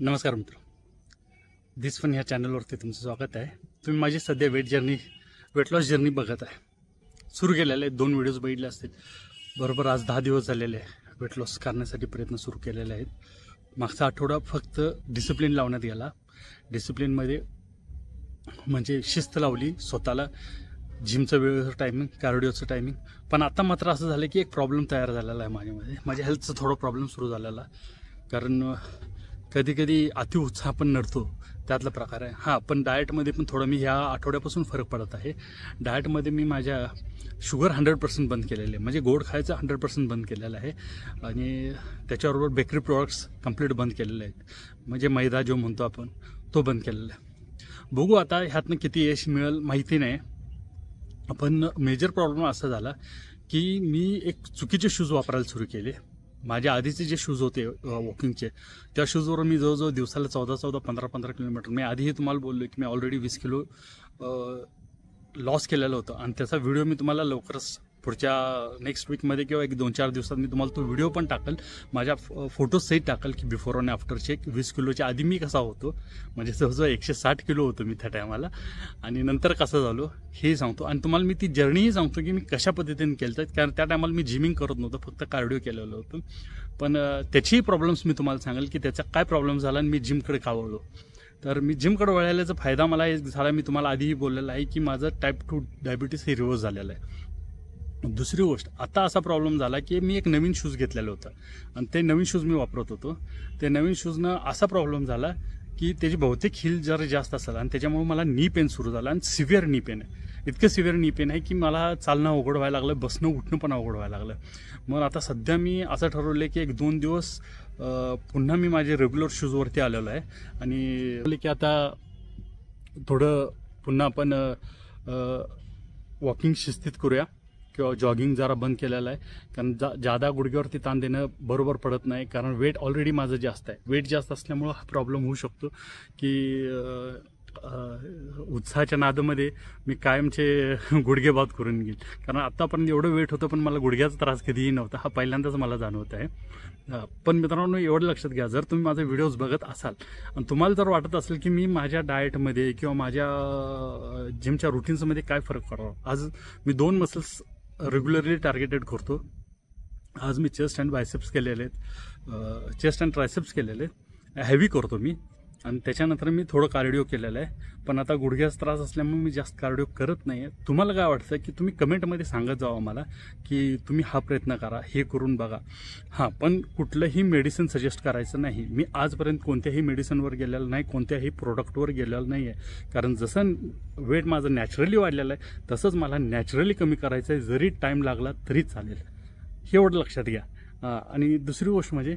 नमस्कार मित्र, दिस फन ह्या चॅनलवरती तुमचं स्वागत आहे। तुम्ही माझी सध्या वेट लॉस जर्नी बघत आहे। सुरू केलेले आहेत, 2 व्हिडिओज बघितले असतील। बरोबर आज 10 दिवस झालेले आहे वेट लॉस करण्यासाठी प्रयत्न सुरू केलेले आहेत। मागचा आठवडा फक्त डिसिप्लिन लावण्यात गेला। डिसिप्लिनमध्ये म्हणजे शिस्त लावली स्वतःला, जिमचं वेळेचं टायमिंग, कार्डिओचं टायमिंग। पण आता मात्र असं झालं की एक प्रॉब्लेम तयार झालेला आहे माझ्यामध्ये। माझ्या हेल्थचा थोडा प्रॉब्लेम सुरू झालेला, कारण कधी कधी अतिउत्साह पण नडतो, त्यातला प्रकार आहे। हां, पण डाएटमध्ये पण थोडं मी ह्या आठवड्यापासून फरक पडत आहे। डाएटमध्ये मी माझ्या शुगर 100% बंद केलेले आहे, म्हणजे गोड खायचं 100% बंद केलेलं आहे। आणि त्याच्याबरोबर बेकरी प्रोडक्ट्स कंप्लीट बंद केलेले आहेत, म्हणजे मैदा जो म्हणतो आपण तो बंद केलेला आहे। बघू आता ह्यातनं किती यश मिळेल माहिती नाही। पण मेजर प्रॉब्लेम असा झाला की मी एक चुकीचे शूज वापरायला सुरू केले। माझ्या आधीचे जे शूज होते वॉकिंगचे, त्या शूजवर मी जवळजवळ दिवसाला 14 15 किलोमीटर, मी आधीही तुम्हाला बोललो की मी ऑलरेडी 20 किलो लॉस केलेलं होतं। आणि त्याचा व्हिडिओ मी तुम्हाला लवकरच पुढच्या नेक्स्ट वीकमध्ये किंवा 1-2-4 दिवसात मी तुम्हाला तो व्हिडिओ पण टाकेल, माझ्या फोटोज सहित टाकेल की बिफोर आणि आफ्टरचे। 20 किलोच्या आधी मी कसा होतो, म्हणजे जवळजवळ 160 किलो होतो मी त्या टायमाला, आणि नंतर कसं झालो हे सांगतो। आणि तुम्हाला मी ती जर्नीही सांगतो की मी कशा पद्धतीने केलं, कारण त्या टायमाला मी जिमिंग करत नव्हतं, फक्त कार्डिओ केलेलं होतं। पण त्याचेही प्रॉब्लेम्स मी तुम्हाला सांगेल की त्याचा काय प्रॉब्लेम झाला आणि मी जिमकडे का वळलो। तर मी जिमकडे वळायचा फायदा मला एक झाला, मी तुम्हाला आधीही बोललेलं आहे की माझं टाईप 2 डायबिटीस हे रिव्हर्स झालेलं आहे। दुसरी गोष्ट, आता असा प्रॉब्लेम झाला की मी एक नवीन शूज घेतलेलं होतं आणि ते नवीन शूज मी वापरत होतो। ते नवीन शूजनं असा प्रॉब्लेम झाला की त्याची बहुतेक हिल जरा जास्त असेल, आणि त्याच्यामुळे मला नी पेन सुरू झालं, आणि सिव्हिअर नी पेन आहे। इतकं सिव्हिअर नी पेन आहे की मला चालणं अवघड व्हायला लागलं, बसणं उठणं पण अवघड व्हायला लागलं। मग आता सध्या मी असं ठरवलं की 1-2 दिवस पुन्हा मी माझे रेग्युलर शूजवरती आलेलो आहे, आणि की आता थोडं पुन्हा आपण वॉकिंग शिस्तीत करूया किंवा जॉगिंग जरा बंद केलेलं आहे, कारण जादा गुडघ्यावरती ताण देणं बरोबर पडत नाही, कारण वेट ऑलरेडी माझं जास्त आहे। वेट जास्त असल्यामुळं हा प्रॉब्लेम होऊ शकतो की उत्साहाच्या नादामध्ये मी कायमचे गुडघे बाद करून घेईन, कारण आत्तापर्यंत एवढं वेट होतं पण मला गुडघ्याचा त्रास कधीही नव्हता, हा पहिल्यांदाच मला जाणवत आहे। पण मित्रांनो, एवढं लक्षात घ्या, जर तुम्ही माझे व्हिडिओज बघत असाल आणि तुम्हाला जर वाटत असेल की मी माझ्या डाएटमध्ये किंवा माझ्या जिमच्या रुटीन्समध्ये काय फरक करावा, आज मी 2 मसल्स रेग्युलरली टार्गेटेड करतो। आज मी चेस्ट अँड बायसेप्स केलेले आहेत, चेस्ट अँड ट्रायसेप्स केलेले आहेत, हेवी करतो मी, आणि त्याच्यानंतर मी थोडं कार्डिओ केलेलं आहे। पण आता गुडघ्याचा त्रास असल्यामुळे मी जास्त कार्डिओ करत नाही आहे। तुम्हाला काय वाटतं की तुम्ही कमेंटमध्ये सांगत जावा मला की तुम्ही हा प्रयत्न करा, हे करून बघा। हां, पण कुठलंही मेडिसिन सजेस्ट करायचं नाही। मी आजपर्यंत कोणत्याही मेडिसिनवर गेलेलं नाही, कोणत्याही प्रोडक्टवर गेलेलं नाही आहे, कारण जसं वेट माझं नॅचरली वाढलेलं आहे तसंच मला नॅचरली कमी करायचं आहे, जरी टाईम लागला तरी चालेल, हे एवढं लक्षात घ्या। आणि दुसरी गोष्ट म्हणजे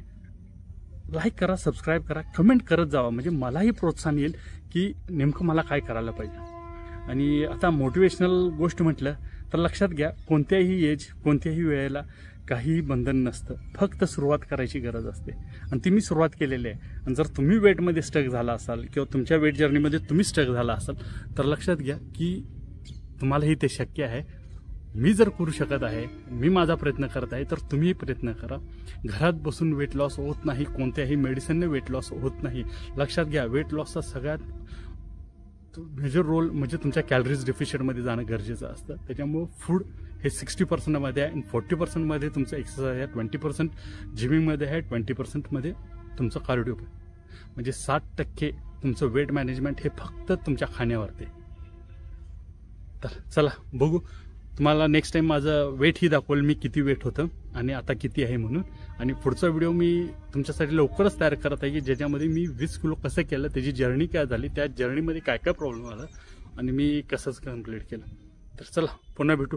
लाईक करा, सबस्क्राईब करा, कमेंट करत जावा, म्हणजे मलाही प्रोत्साहन येईल की नेमकं मला काय करायला पाहिजे। आणि आता मोटिवेशनल गोष्ट म्हटलं तर लक्षात घ्या, कोणत्याही एज, कोणत्याही वेळेला काहीही बंधन नसतं, फक्त सुरुवात करायची गरज असते, आणि ती मी सुरुवात केलेली आहे। आणि जर तुम्ही वेटमध्ये स्टक झाला असाल किंवा तुमच्या वेट जर्नीमध्ये तुम्ही स्टक झाला असाल तर लक्षात घ्या की तुम्हालाही ते शक्य आहे। मी जर करू शकत आहे, मी माझा प्रयत्न करत आहे, तर तुम्ही प्रयत्न करा। घरात बसून वेट लॉस होत नाही, कोणत्याही मेडिसिनने वेट लॉस होत नाही। लक्षात घ्या, वेट लॉसचा सगळ्यात मेजर रोल म्हणजे तुमच्या कॅलरीज डेफिशियंटमध्ये जाणं गरजेचं असतं। त्याच्यामुळं फूड हे 60% मध्ये आहे, आणि 40% मध्ये तुमचं एक्सरसाइज आहे, 20% जिमिंगमध्ये आहे, 20% मध्ये तुमचं कार्डिओ, म्हणजे 60% तुमचं वेट मॅनेजमेंट हे फक्त तुमच्या खाण्यावरती। तर चला बघू, तुम्हाला नेक्स्ट टाइम माझं वेटही दाखवलं, मी किती वेट होतं आणि आता किती आहे म्हणून। आणि पुढचा व्हिडिओ मी तुमच्यासाठी लवकरच तयार करत आहे की ज्याच्यामध्ये मी 20 किलो कसं केलं, त्याची जर्नी काय झाली, त्या जर्नीमध्ये काय काय प्रॉब्लेम आला आणि मी कसंच कम्प्लीट केलं। तर चला पुन्हा भेटू।